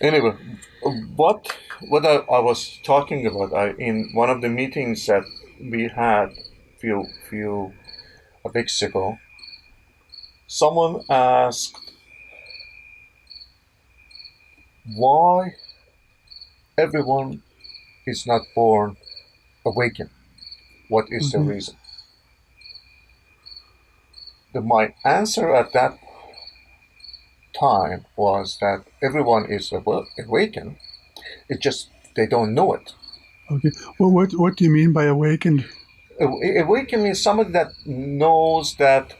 Anyway, what I was talking about, in one of the meetings that we had few weeks ago, someone asked why everyone is not born awakened. What is the Okay. reason? My answer at that time was that everyone is awakened. It's just they don't know it. Okay. Well, what do you mean by awakened? Awakened means somebody that knows that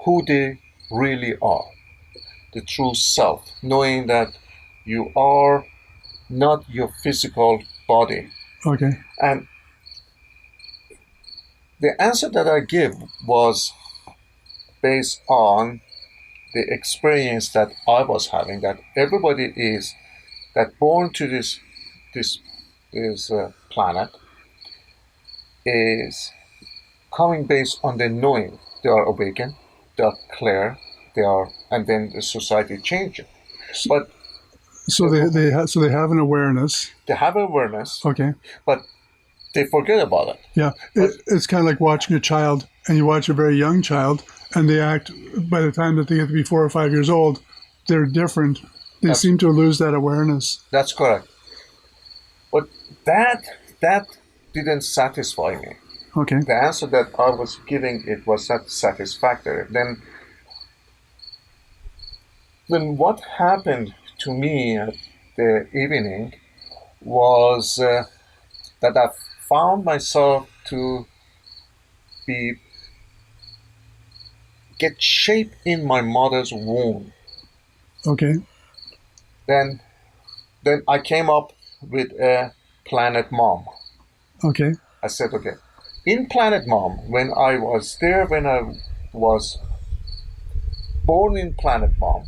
who they really are, the true self, knowing that you are not your physical body. Okay. And the answer that I give was based on the experience that I was having, that everybody is that born to this this planet is coming based on the knowing they are awakened, they are clear, they are, and then the society changes. So, But so they have an awareness. they have awareness, Okay. but they forget about it. Yeah. But It's kind of like watching a child, and you watch a very young child, and they act. By the time that they get to be 4 or 5 years old, they're different. They that's seem to lose that awareness. that's correct. But that didn't satisfy me. Okay. The answer that I was giving it was not satisfactory. Then what happened to me at the evening was that I found myself to be get shaped in my mother's womb. Okay. Then then I came up with a Planet Mom. Okay. I said, okay, in Planet Mom, when I was there, when I was born in Planet Mom,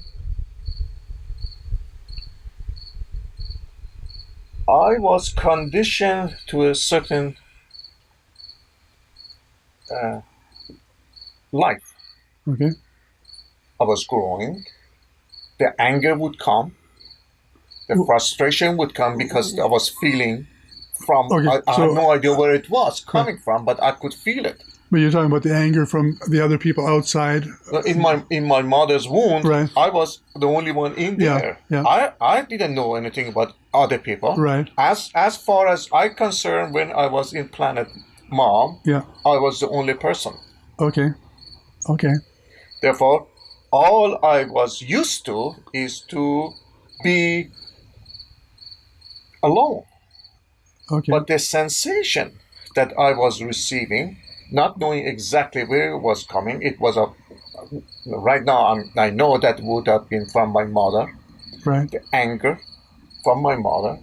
I was conditioned to a certain uh, life. Okay. I was growing. The anger would come. The frustration would come because I was feeling from, Okay. I had So, no idea where it was right. coming from, but I could feel it. But you're talking about the anger from the other people outside, In my mother's wound, right? I was the only one in Yeah. there. Yeah. I didn't know anything about other people. Right. As far as I concerned, when I was in Planet Mom, Yeah. I was the only person. Okay. Okay. Therefore, all I was used to is to be alone. Okay. But the sensation that I was receiving, not knowing exactly where it was coming, it was right now I know that would have been from my mother, Right. the anger from my mother,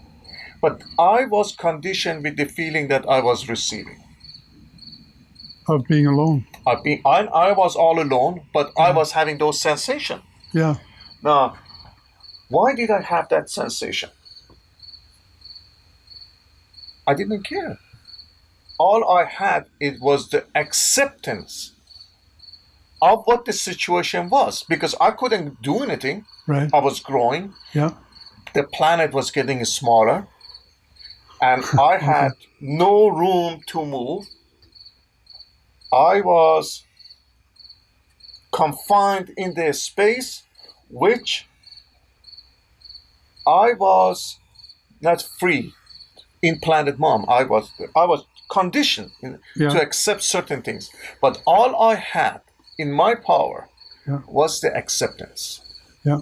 but I was conditioned with the feeling that I was receiving. Of being alone. I was all alone, but I Yeah. was having those sensations. Yeah. Now, why did I have that sensation? I didn't care. All I had it was the acceptance of what the situation was because I couldn't do anything. Right. I was growing. Yeah. The planet was getting smaller, and I Okay. had no room to move. I was confined in the space which I was not free in Planet Mom. I was conditioned Yeah. to accept certain things, but all I had in my power Yeah. was the acceptance. Yeah.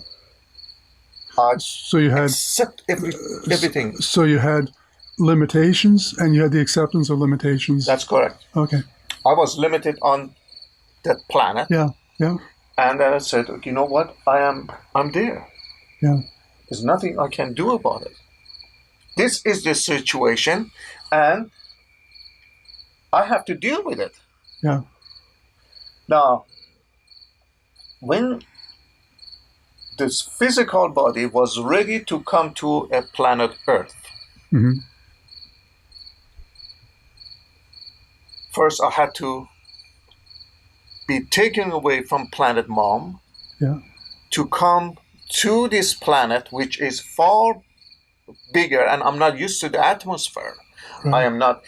I So you had. accept everything. So you had limitations, and you had the acceptance of limitations. That's correct. Okay. I was limited on that planet, Yeah. Yeah. and then I said, you know what? I'm there. Yeah. There's nothing I can do about it. This is the situation, and I have to deal with it. Yeah. Now, when this physical body was ready to come to a planet Earth, Mm-hmm. first I had to be taken away from Planet Mom Yeah. to come to this planet, which is far bigger, and I'm not used to the atmosphere. Right. I am not.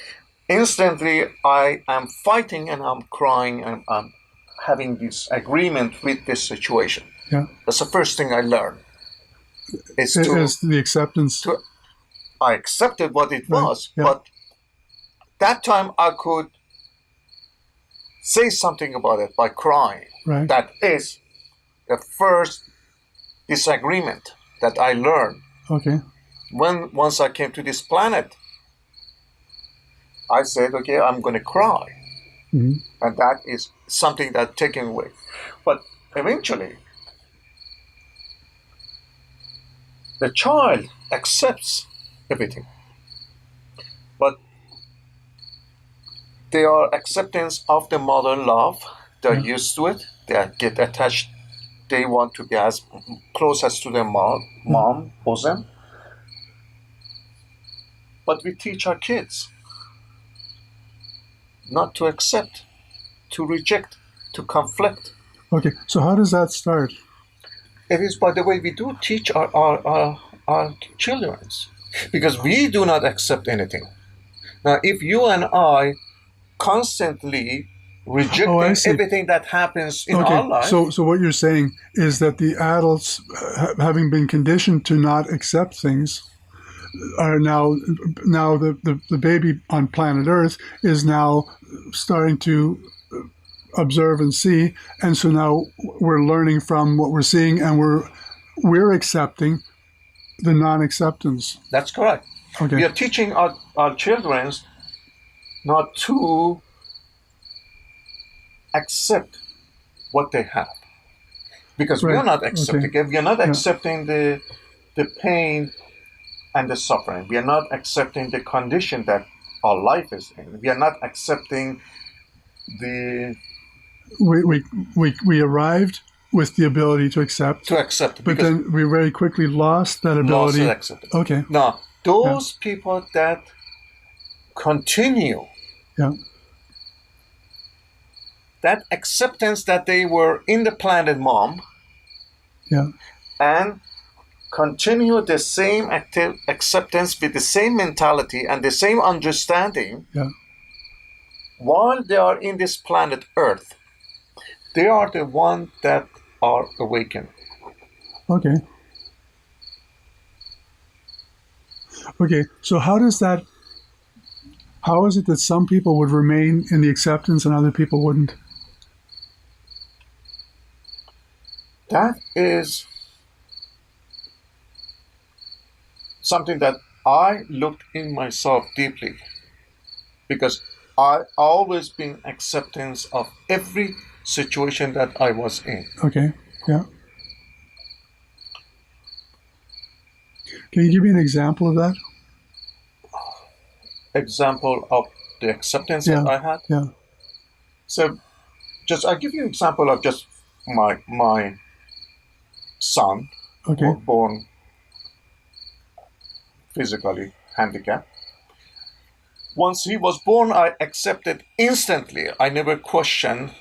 Instantly, I am fighting and I'm crying and I'm having this agreement with this situation. Yeah. That's the first thing I learned. Is the acceptance. I accepted what it was, Yeah. but that time I could say something about it by crying. Right. That is the first disagreement that I learned. Okay. Once I came to this planet, I said, okay, I'm going to cry. Mm-hmm. And that is something that's taken away. But eventually, the child accepts everything. But they are acceptance of the mother love. They're used to it. They get attached. They want to be as close as to their mom bosom. But we teach our kids not to accept, to reject, to conflict. Okay, so how does that start? It is by the way we do teach our children, because we do not accept anything. Now, if you and I constantly rejecting everything that happens in our life. So what you're saying is that the adults, having been conditioned to not accept things, are now the baby on planet Earth is now starting to observe and see, and so now we're learning from what we're seeing, and we're accepting the non-acceptance. That's correct. Okay. We are teaching our children not to accept what they have, because we are not accepting it. We are not accepting the pain and the suffering. We are not accepting the condition that our life is in. We are not accepting the. We arrived with the ability to accept. But then we very quickly lost that ability. To accept. Okay. Now, those people that continue. Yeah. That acceptance that they were in the planet mom. Yeah. And continue the same acceptance with the same mentality and the same understanding. Yeah. While they are in this planet Earth, they are the ones that are awakened. Okay. Okay, so how is it that some people would remain in the acceptance and other people wouldn't? That is something that I looked in myself deeply, because I always been acceptance of every situation that I was in. Okay, yeah. Can you give me an example of that? Example of the acceptance that I had? Yeah. So, I'll give you an example of just my son, born physically handicapped. Once he was born, I accepted instantly. I never questioned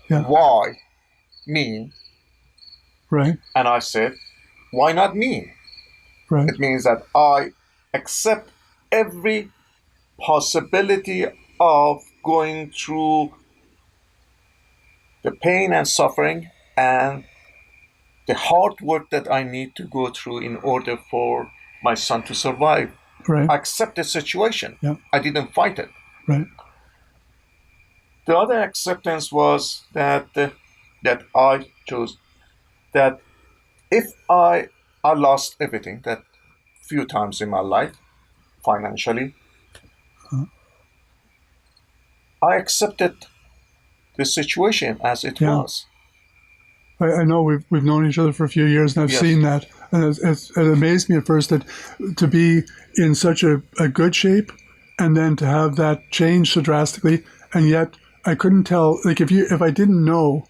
why me. Right. And I said, why not me? Right. It means that I accept every possibility of going through the pain and suffering and the hard work that I need to go through in order for my son to survive. Right. I accept the situation. Yeah. I didn't fight it. Right. The other acceptance was that I chose that if I lost everything that few times in my life, financially, I accepted the situation as it was. I know we've known each other for a few years, and I've seen that. And it amazed me at first that to be in such a good shape, and then to have that change so drastically, and yet I couldn't tell. Like if I didn't know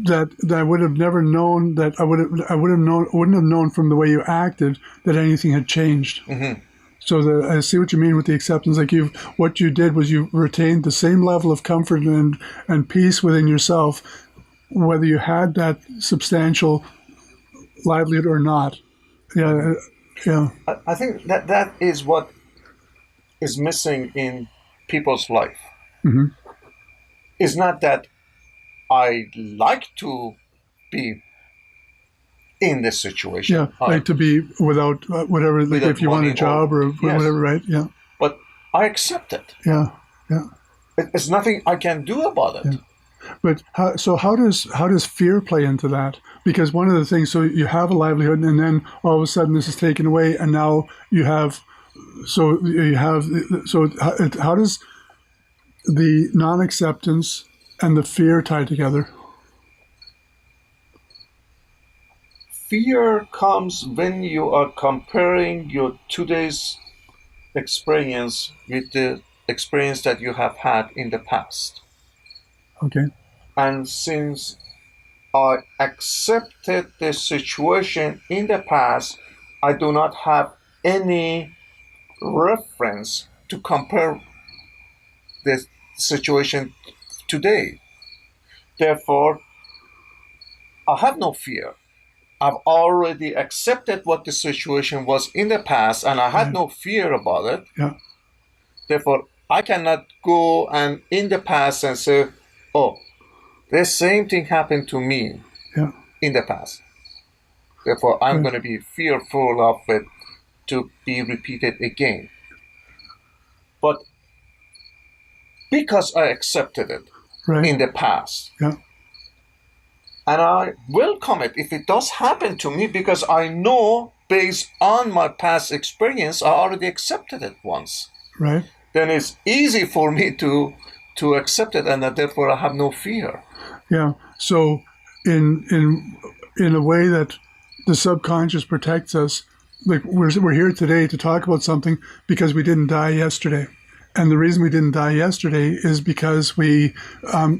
that I would have never known that I wouldn't have known from the way you acted that anything had changed. Mm-hmm. So I see what you mean with the acceptance. Like what you did was you retained the same level of comfort and peace within yourself, whether you had that substantial livelihood or not. Yeah, yeah, I think that is what is missing in people's life. hmm It's not that I like to be in this situation. yeah. Like to be without whatever. Like Without if you want a money or job or yes, whatever, right? Yeah, but I accept it. yeah, yeah, There's nothing I can do about yeah. it. But how does fear play into that? Because one of the things, so you have a livelihood, and then all of a sudden this is taken away, and now you have. So you have. So how does the non-acceptance and the fear tie together? Fear comes when you are comparing your today's experience with the experience that you have had in the past. Okay. And since I accepted the situation in the past, I do not have any reference to compare the situation today. Therefore, I have no fear. I've already accepted what the situation was in the past and I had Right. no fear about it. Yeah. Therefore, I cannot go and in the past and say, oh, the same thing happened to me Yeah. in the past. Therefore, I'm Right. going to be fearful of it to be repeated again. But because I accepted it Right. in the past, Yeah. and I welcome it if it does happen to me because I know based on my past experience, I already accepted it once. Right. Then it's easy for me to accept it, and therefore I have no fear. Yeah. So in a way that the subconscious protects us, like we're here today to talk about something because we didn't die yesterday. And the reason we didn't die yesterday is because we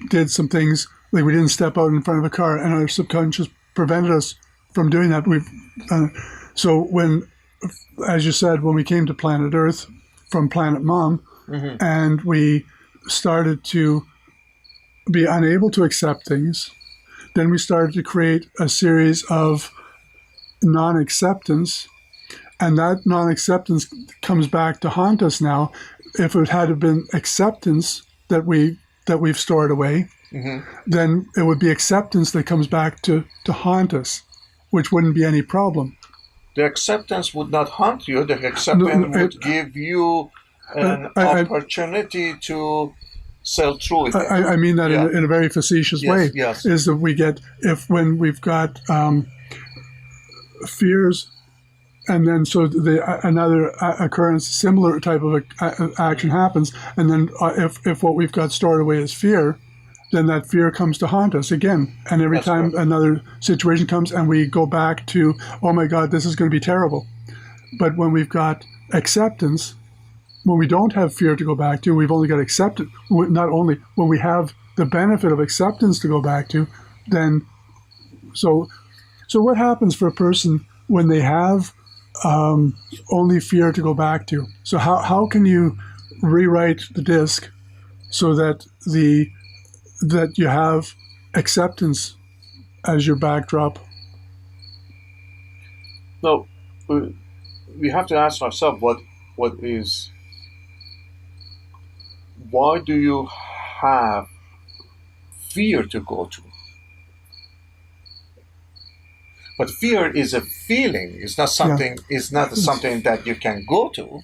did some things, like we didn't step out in front of a car, and our subconscious prevented us from doing that. So when, as you said, when we came to planet Earth from planet Mom, and we started to be unable to accept things, then we started to create a series of non-acceptance, and that non-acceptance comes back to haunt us now. If it had been acceptance that we've stored away, then it would be acceptance that comes back to haunt us, which wouldn't be any problem. The acceptance would not haunt you. The acceptance would give you an opportunity to sell through with it. I mean that in a very facetious way. Yes. Is that we get, when we've got fears, and then so another occurrence, similar type of action happens, and then if what we've got stored away is fear, then that fear comes to haunt us again. And every time another situation comes and we go back to, oh my God, this is going to be terrible. But when we've got acceptance, when we don't have fear to go back to, we've only got acceptance. Not only when we have the benefit of acceptance to go back to, then so what happens for a person when they have only fear to go back to? So how can you rewrite the disc so that you have acceptance as your backdrop? No, we have to ask ourselves why do you have fear to go to? But fear is a feeling. It's not something. Yeah. It's not something that you can go to.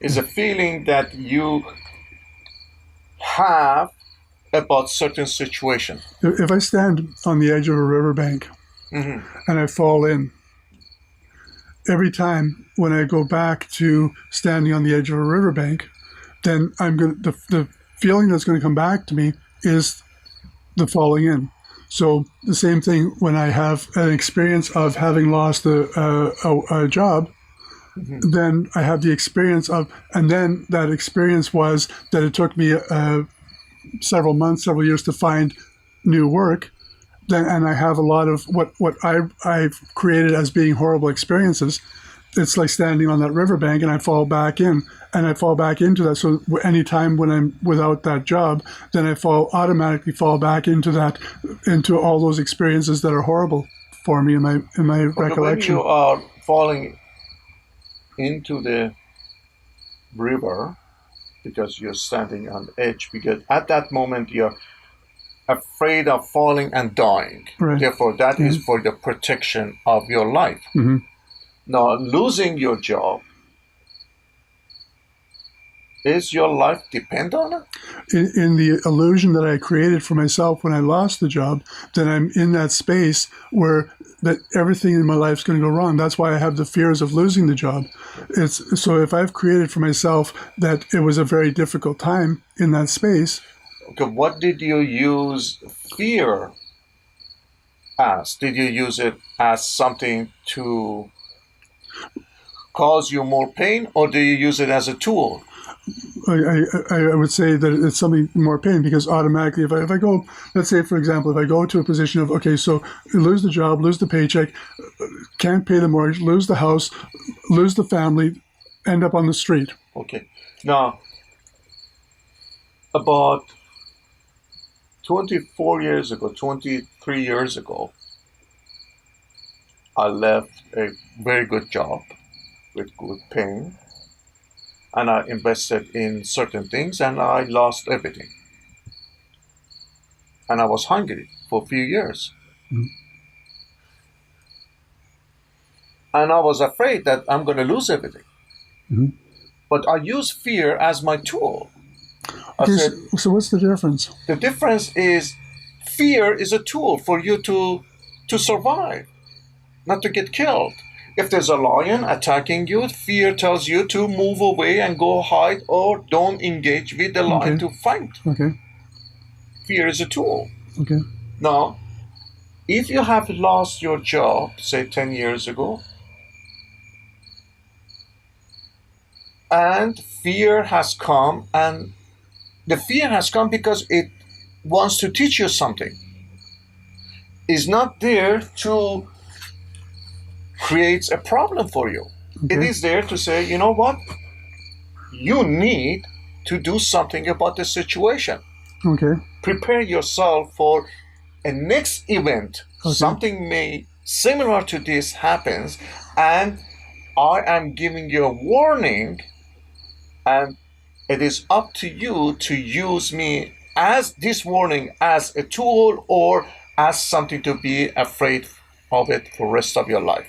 It's a feeling that you have about certain situation. If I stand on the edge of a riverbank and I fall in, every time when I go back to standing on the edge of a riverbank, then the feeling that's going to come back to me is the falling in. So the same thing when I have an experience of having lost a job, then I have the experience of, and then that experience was that it took me several months, several years to find new work. Then, and I have a lot of what I've created as being horrible experiences. It's like standing on that riverbank and I fall back in, and I fall back into that. So anytime when I'm without that job, then I automatically fall back into all those experiences that are horrible for me in my Okay, recollection. when you are falling into the river because you're standing on the edge, because at that moment you're afraid of falling and dying. Right. Therefore, that is for the protection of your life. Mm-hmm. Now, losing your job, is your life depend on it? In the illusion that I created for myself when I lost the job, then I'm in that space where that everything in my life is going to go wrong. That's why I have the fears of losing the job. It's so if I've created for myself that it was a very difficult time in that space. Okay, what did you use fear as? Did you use it as something to cause you more pain, or do you use it as a tool? I would say that it's something more pain, because automatically if I go, let's say for example, if I go to a position of, okay, so lose the job, lose the paycheck, can't pay the mortgage, lose the house, lose the family, end up on the street. Okay. Now, about 24 years ago, 23 years ago, I left a very good job with good paying, and I invested in certain things, and I lost everything. And I was hungry for a few years. Mm-hmm. And I was afraid that I'm going to lose everything. Mm-hmm. But I used fear as my tool. Okay, so what's the difference? The difference is fear is a tool for you to survive, not to get killed. If there's a lion attacking you, fear tells you to move away and go hide, or don't engage with the lion to fight. Okay. Fear is a tool. Okay. Now, if you have lost your job, say 10 years ago, and fear has come, and the fear has come because it wants to teach you something. It's not there to create a problem for you. Okay. It is there to say, you know what? You need to do something about the situation. Okay. Prepare yourself for a next event. Okay. Something may similar to this happens, and I am giving you a warning, and it is up to you to use me as this warning as a tool or as something to be afraid of it for the rest of your life.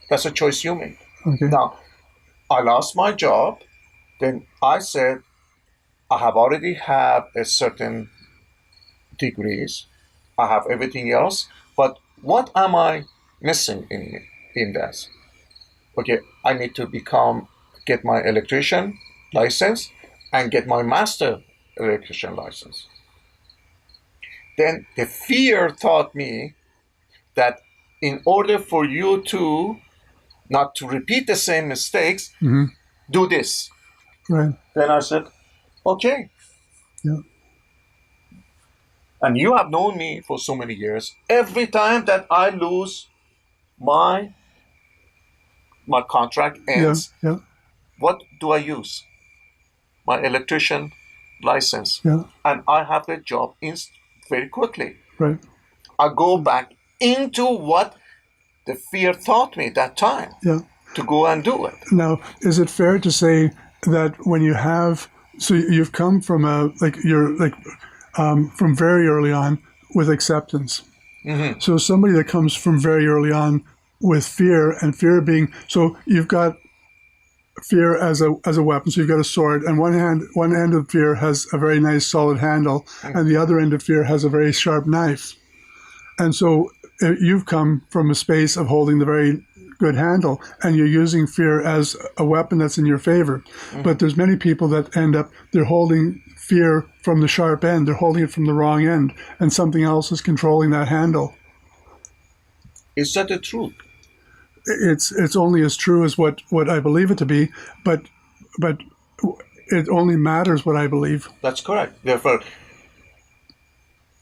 That's a choice you make. Okay. Now, I lost my job. Then I said, I have already have a certain degrees. I have everything else. But what am I missing in this? Okay, I need to get my electrician license and get my master electrician license. Then the fear taught me that in order for you to not to repeat the same mistakes, do this. Right. Then I said, okay. Yeah. And you have known me for so many years. Every time that I lose my contract ends, Yeah. what do I use? My electrician license. Yeah. And I have the job very quickly. Right. I go back into what the fear taught me that time. Yeah. To go and do it. Now, is it fair to say that when you have, so you've come from from very early on with acceptance. Mm-hmm. So somebody that comes from very early on with fear, and fear being, so you've got fear as a weapon. So you've got a sword, and one end of fear has a very nice solid handle, and the other end of fear has a very sharp knife. And so you've come from a space of holding the very good handle, and you're using fear as a weapon that's in your favor. Mm-hmm. But there's many people that end up, they're holding fear from the sharp end, they're holding it from the wrong end, and something else is controlling that handle. Is that the truth? It's only as true as what I believe it to be, but it only matters what I believe. That's correct. Therefore,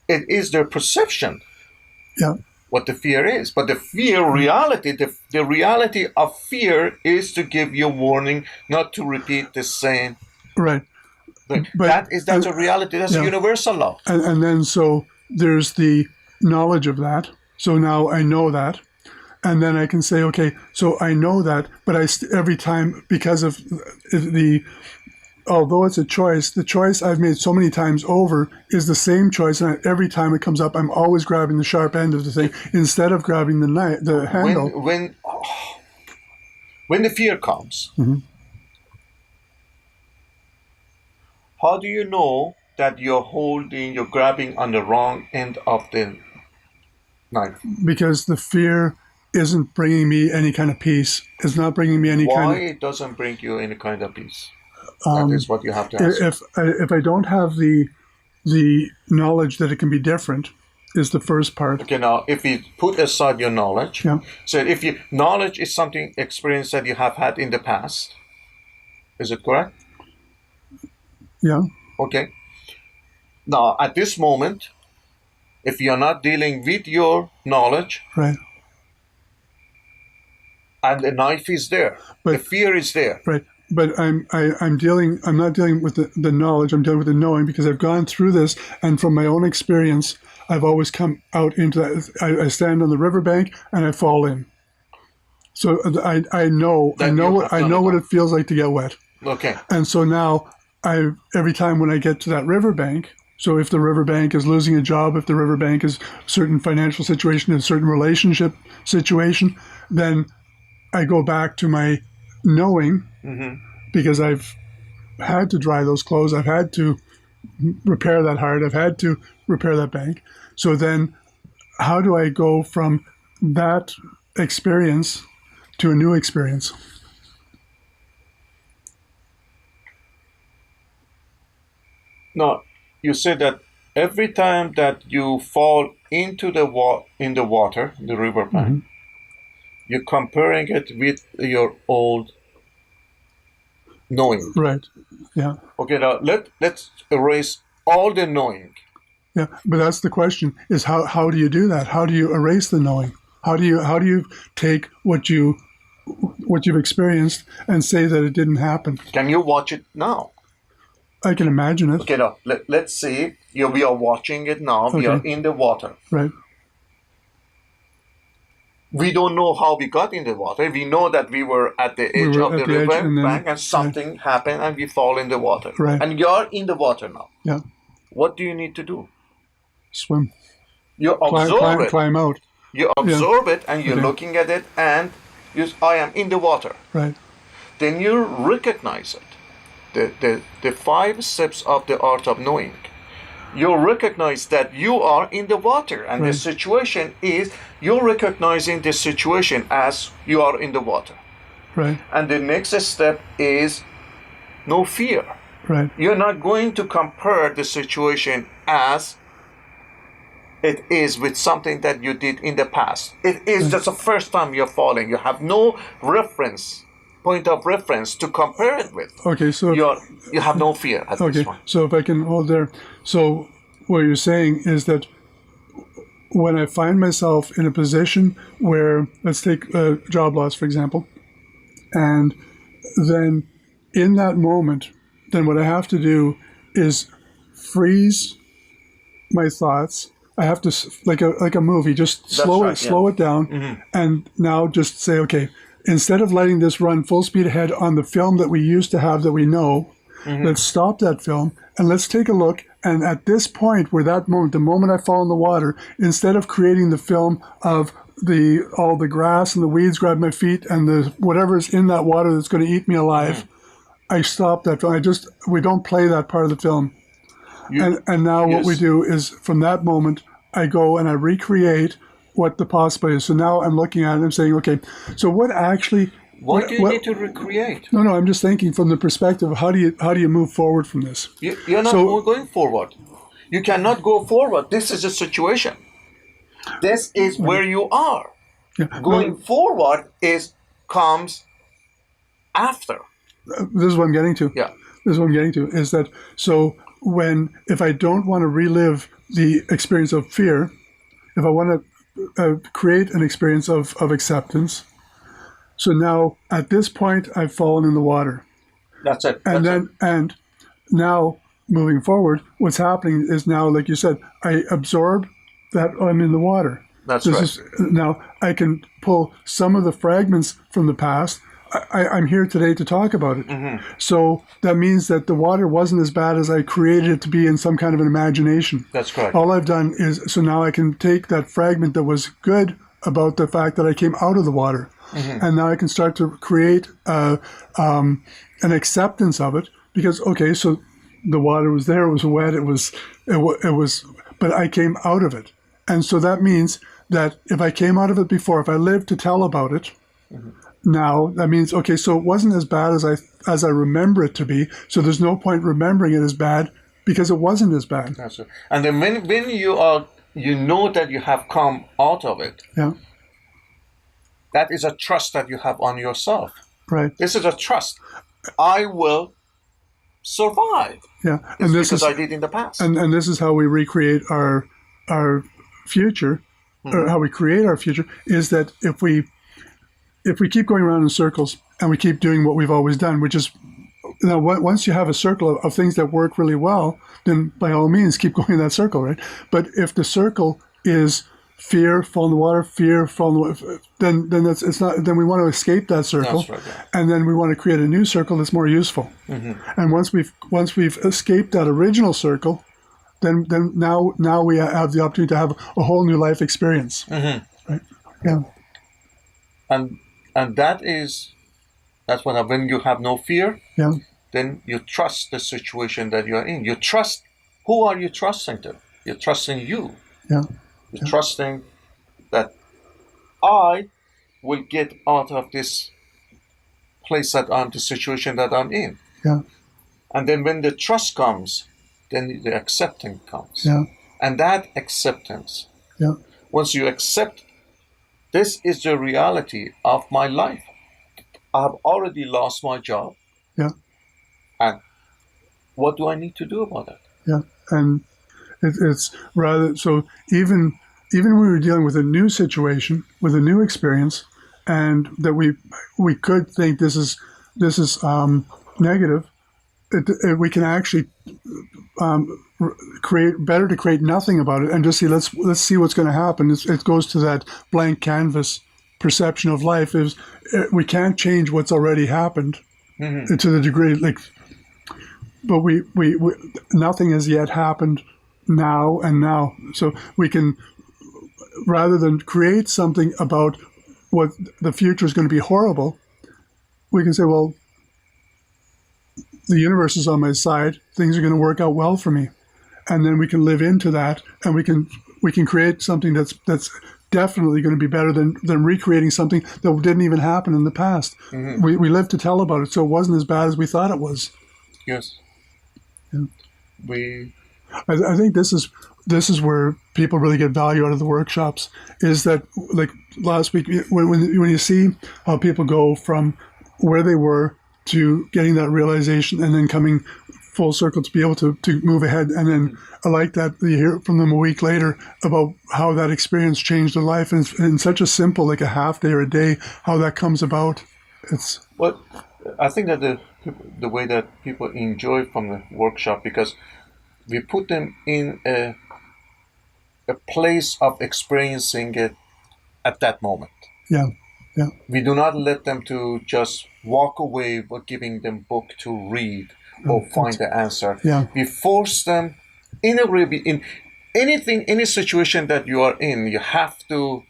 it is their perception. Yeah. What the fear is. But the fear reality, the reality of fear is to give you warning not to repeat the same. Right. But that's a reality. That's a universal law. And then so there's the knowledge of that. So now I know that. and then I can say, okay, so I know that, but every time, because of although it's a choice, the choice I've made so many times over is the same choice, and every time it comes up, I'm always grabbing the sharp end of the thing instead of grabbing the handle. When the fear comes, how do you know that you're grabbing on the wrong end of the knife? Because the fear isn't bringing me any kind of peace. It's not bringing me any kind of... Why it doesn't bring you any kind of peace? That is what you have to ask. If I don't have the knowledge that it can be different, is the first part. Okay, now if you put aside your knowledge, so if knowledge is something, experience that you have had in the past, is it correct? Yeah. Okay. Now at this moment, if you're not dealing with your knowledge, right, and the knife is there, the fear is there, right. But I'm not dealing with the knowledge, I'm dealing with the knowing, because I've gone through this, and from my own experience, I've always come out into that. I stand on the riverbank and I fall in. So I know what it feels like to get wet. Okay. And so now every time when I get to that riverbank, so if the riverbank is losing a job, if the riverbank is a certain financial situation, a certain relationship situation, then I go back to my knowing, because I've had to dry those clothes, I've had to repair that heart, I've had to repair that bank. So then how do I go from that experience to a new experience? No, you said that every time that you fall into the water, the riverbank, you're comparing it with your old knowing. Right. Yeah. Okay, now let's erase all the knowing. Yeah, but that's the question: is how do you do that? How do you erase the knowing? How do you take what you've experienced and say that it didn't happen? Can you watch it now? I can imagine it. Okay, now let's see. We are watching it now. Okay. We are in the water. Right. We don't know how we got in the water. We know that we were at the edge of the river bank, and something happened, and we fall in the water. Right. And you're in the water now. Yeah. What do you need to do? Swim. You absorb it. Climb out. You absorb it, and you're looking at it, and I am in the water. Right. Then you recognize it. The 5 steps of the art of knowing. You recognize that you are in the water, and the situation is you're recognizing the situation as you are in the water. Right. And the next step is no fear. Right. You're not going to compare the situation as it is with something that you did in the past. It is just the first time you're falling. You have no point of reference to compare it with. Okay, so you have no fear at this point. So if I can hold there, so what you're saying is that when I find myself in a position where, let's take job loss for example, and then in that moment, then what I have to do is freeze my thoughts. I have to, like a movie, just slow it down, and now just say, okay, instead of letting this run full speed ahead on the film that we used to have that we know, let's stop that film and let's take a look. And at this point, where that moment, the moment I fall in the water, instead of creating the film of all the grass and the weeds grab my feet and the whatever's in that water that's going to eat me alive, I stop that film. We don't play that part of the film. And now what we do is, from that moment, I go and I recreate what the possibility is. So now I'm looking at it and I'm saying, okay, so what actually... What do you need to recreate? No, I'm just thinking from the perspective of how do you move forward from this? You're not going forward. You cannot go forward. This is a situation. This is where you are. Yeah. Going forward comes after. This is what I'm getting to. Yeah. This is what I'm getting to, is that, so if I don't want to relive the experience of fear, if I want to create an experience of acceptance, so now at this point I've fallen in the water. That's it. And now moving forward, what's happening is now, like you said, I absorb that I'm in the water. That's This right. is now I can pull some of the fragments from the past. I'm here today to talk about it. So that means that the water wasn't as bad as I created it to be in some kind of an imagination. That's correct. All I've done is, so now I can take that fragment that was good about the fact that I came out of the water. And now I can start to create an acceptance of it, because, okay, so the water was there, it was wet, it was, but I came out of it. And so that means that if I came out of it before, if I lived to tell about it, now that means, okay, so it wasn't as bad as I remember it to be. So there's no point remembering it as bad because it wasn't as bad. That's right. And then when you know that you have come out of it, Yeah. that is a trust that you have on yourself. Right. This is a trust. I will survive. Yeah. And this is I did in the past. And this is how we recreate our future, or how we create our future, is that if we keep going around in circles and we keep doing what we've always done, which is, once you have a circle of things that work really well, then by all means keep going in that circle, right? But if the circle is fear, fall in the water, fear, fall in the water, then it's not. Then we want to escape that circle, That's right, yeah. and then we want to create a new circle that's more useful. And once we've escaped that original circle, then now we have the opportunity to have a whole new life experience. Right? Yeah. And that's when you have no fear, Yeah. then you trust the situation that you are in. You trust. Who are you trusting to? You're trusting you. Yeah. You're trusting that I will get out of this place the situation that I'm in. Yeah. And then when the trust comes, then the acceptance comes. Yeah. And that acceptance, Yeah. once you accept, this is the reality of my life. I have already lost my job. Yeah. And what do I need to do about it? Yeah. And it's rather, so even when we were dealing with a new situation, with a new experience, and that we could think this is negative, we can actually create nothing about it and just see, let's see what's going to happen. It goes to that blank canvas perception of life. Is we can't change what's already happened to the degree, like, but we nothing has yet happened now. So we can, rather than create something about what the future is going to be horrible, we can say, well, the universe is on my side. Things are going to work out well for me, and then we can live into that, and we can create something that's definitely going to be better than recreating something that didn't even happen in the past. We live to tell about it, so it wasn't as bad as we thought it was. Yes. Yeah. I think this is where people really get value out of the workshops. Is that, like last week, when you see how people go from where they were to getting that realization and then coming full circle to be able to move ahead, and then I like that you hear from them a week later about how that experience changed their life, and in such a simple, like a half day or a day, how that comes about. It's well, I think that the way that people enjoy from the workshop, because we put them in a place of experiencing it at that moment. Yeah. We do not let them to just walk away by giving them book to read or find the answer. Yeah. We force them in any situation that you are in, you have to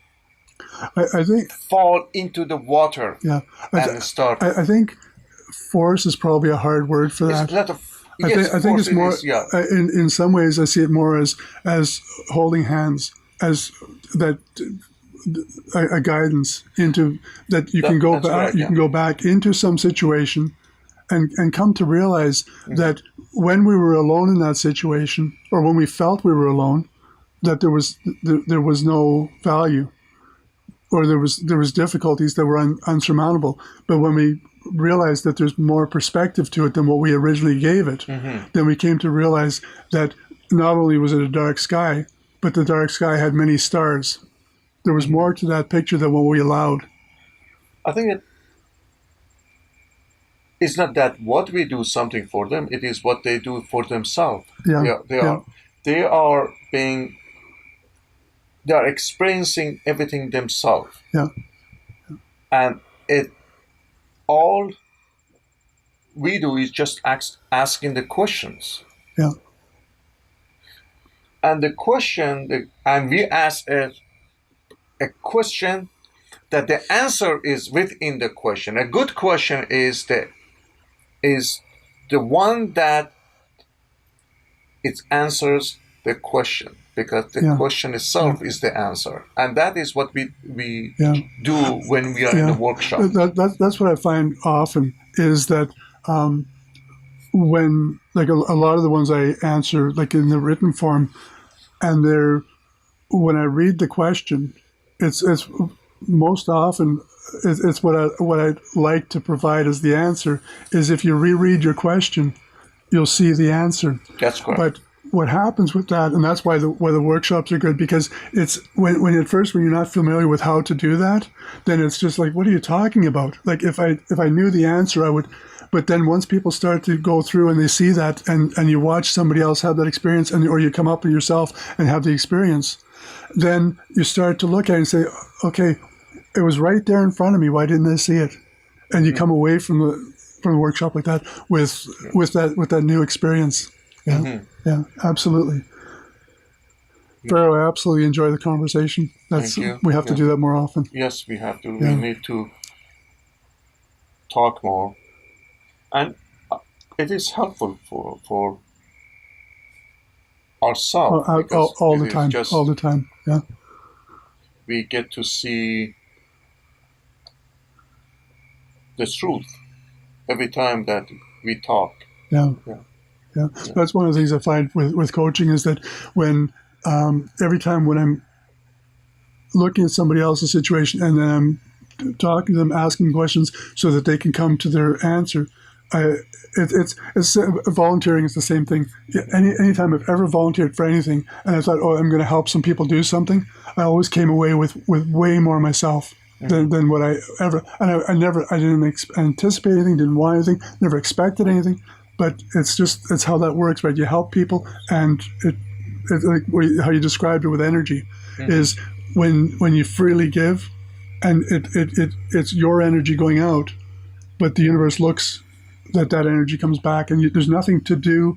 I think fall into the water. Yeah. And start. I think force is probably a hard word for that. It's not a, I think it's more, in some ways I see it more as holding hands, as that a guidance into that you can go back. Right, you can go back into some situation, and come to realize that when we were alone in that situation, or when we felt we were alone, that there was no value, or there was difficulties that were unsurmountable. But when we realized that there's more perspective to it than what we originally gave it, then we came to realize that not only was it a dark sky, but the dark sky had many stars. There was more to that picture than what we allowed. I think it's not that what we do something for them, it is what they do for themselves. Yeah. They are being they are experiencing everything themselves, Yeah. and it all we do is just asking the questions. Yeah. And the question, and we ask a question that the answer is within the question. A good question is the one that it answers the question, because the Yeah. question itself is the answer, and that is what we Yeah. do when we are in the Yeah. workshop. That's what I find often is that when, like, a lot of the ones I answer, like in the written form, and when I read the question, it's most often it's what I like to provide as the answer is if you reread your question, you'll see the answer. That's correct. But what happens with that, and that's why the workshops are good, because it's when at first, when you're not familiar with how to do that, then it's just like, what are you talking about? Like if I knew the answer, I would. But then once people start to go through and they see that, and you watch somebody else have that experience, or you come up with yourself and have the experience, then you start to look at it and say, okay, it was right there in front of me. Why didn't I see it? And you come away from the workshop like that with that new experience. Yeah, yeah, absolutely. Pharaoh, I absolutely enjoy the conversation. Thank you. We have to do that more often. Yes, we have to. Yeah. We need to talk more, and it is helpful for ourselves, because All it the is time, just all the time. Yeah, we get to see the truth every time that we talk. yeah, Yeah. yeah. That's one of the things I find with coaching is that when every time when I'm looking at somebody else's situation and then I'm talking to them, asking questions so that they can come to their answer. It's volunteering is the same thing. Anytime I've ever volunteered for anything, and I thought, oh, I'm going to help some people do something, I always came away with way more myself than what I ever. And I didn't anticipate anything, didn't want anything, never expected anything. But it's how that works, right? You help people, and it like how you described it with energy, is when you freely give, and it's your energy going out, but the universe looks that energy comes back, and there's nothing to do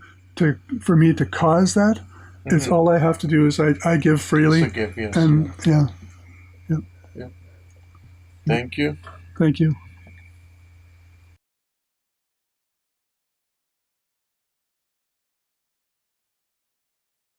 for me to cause that. It's all I have to do is I give freely. It's a gift, yes. And yeah. Thank you. Thank you.